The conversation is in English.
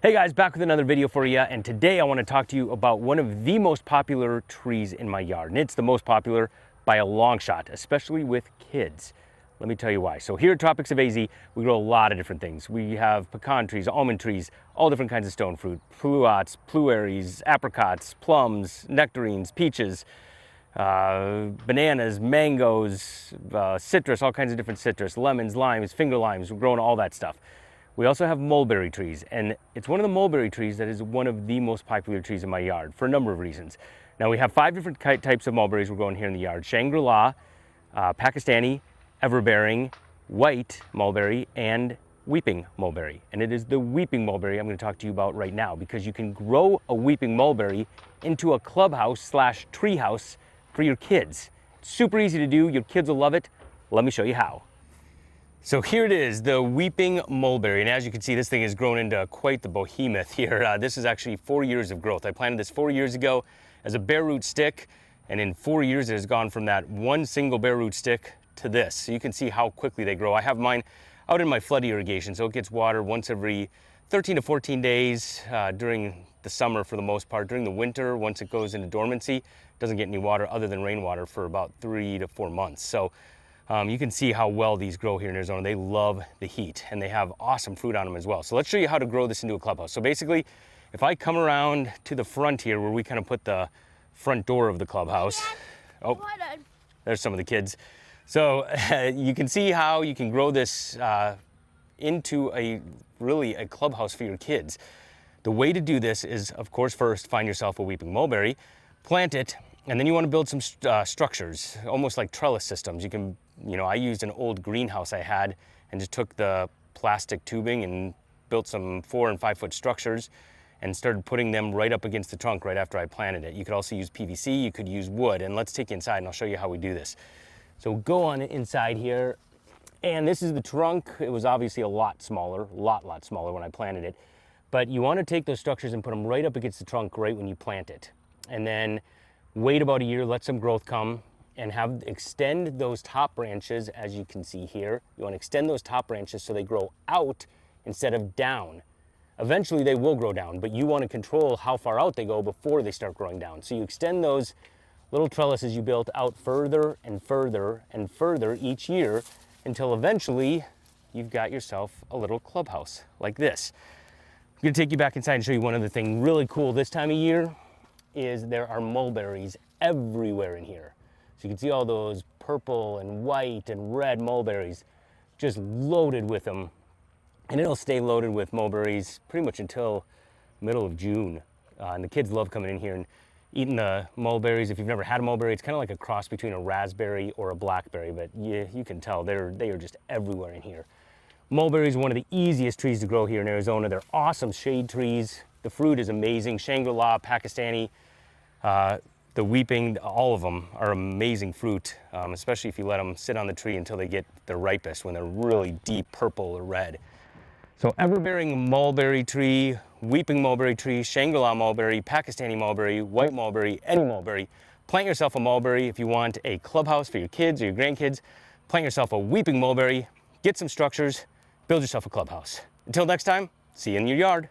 Hey guys, back with another video for you, and today I want to talk to you about one of the most popular trees in my yard, and it's the most popular by a long shot, especially with kids. Let me tell you why. So here at Tropics of AZ, we grow a lot of different things. We have pecan trees, almond trees, all different kinds of stone fruit, pluots, plueries, apricots, plums, nectarines, peaches, bananas, mangoes, citrus, all kinds of different citrus, lemons, limes, finger limes. We're growing all that stuff. We also have mulberry trees, and it's one of the mulberry trees that is one of the most popular trees in my yard for a number of reasons. Now we have 5 different types of mulberries we're growing here in the yard: Shangri-La, Pakistani, everbearing, white mulberry, and weeping mulberry. And it is the weeping mulberry I'm going to talk to you about right now, because you can grow a weeping mulberry into a clubhouse / treehouse for your kids. It's super easy to do. Your kids will love it. Let me show you how. So here it is, the weeping mulberry, and as you can see, this thing has grown into quite the behemoth here. This is actually 4 years of growth. I planted this 4 years ago as a bare root stick, and in 4 years it has gone from that one single bare root stick to this. So you can see how quickly they grow. I have mine out in my flood irrigation, so it gets watered once every 13 to 14 days during the summer for the most part. During the winter, once it goes into dormancy, it doesn't get any water other than rainwater for about 3 to 4 months. So you can see how well these grow here in Arizona. They love the heat, and they have awesome fruit on them as well. So let's show you how to grow this into a clubhouse. So basically, if I come around to the front here where we kind of put the front door of the clubhouse. Oh, there's some of the kids. So you can see how you can grow this into really a clubhouse for your kids. The way to do this is, of course, first find yourself a weeping mulberry, plant it, and then you want to build some structures, almost like trellis systems. You can, I used an old greenhouse I had and just took the plastic tubing and built some 4 and 5 foot structures and started putting them right up against the trunk right after I planted it. You could also use PVC, you could use wood, and let's take you inside and I'll show you how we do this. So go on inside here, and this is the trunk. It was obviously a lot smaller when I planted it, but you want to take those structures and put them right up against the trunk right when you plant it. And then wait about a year, let some growth come, and extend those top branches. As you can see here, you want to extend those top branches so they grow out instead of down. Eventually they will grow down, but you want to control how far out they go before they start growing down. So you extend those little trellises you built out further and further and further each year until eventually you've got yourself a little clubhouse like this. I'm going to take you back inside and show you one other thing really cool this time of year. Is there are mulberries everywhere in here. So you can see all those purple and white and red mulberries just loaded with them. And it'll stay loaded with mulberries pretty much until middle of June. And the kids love coming in here and eating the mulberries. If you've never had a mulberry, it's kind of like a cross between a raspberry or a blackberry, but you can tell they are just everywhere in here. Mulberry is one of the easiest trees to grow here in Arizona. They're awesome shade trees. The fruit is amazing. Shangri-La, Pakistani, the weeping, all of them are amazing fruit, especially if you let them sit on the tree until they get their ripest, when they're really deep purple or red. So everbearing mulberry tree, weeping mulberry tree, Shangri-La mulberry, Pakistani mulberry, white mulberry, any mulberry. Plant yourself a mulberry if you want a clubhouse for your kids or your grandkids. Plant yourself a weeping mulberry, get some structures, build yourself a clubhouse. Until next time, see you in your yard.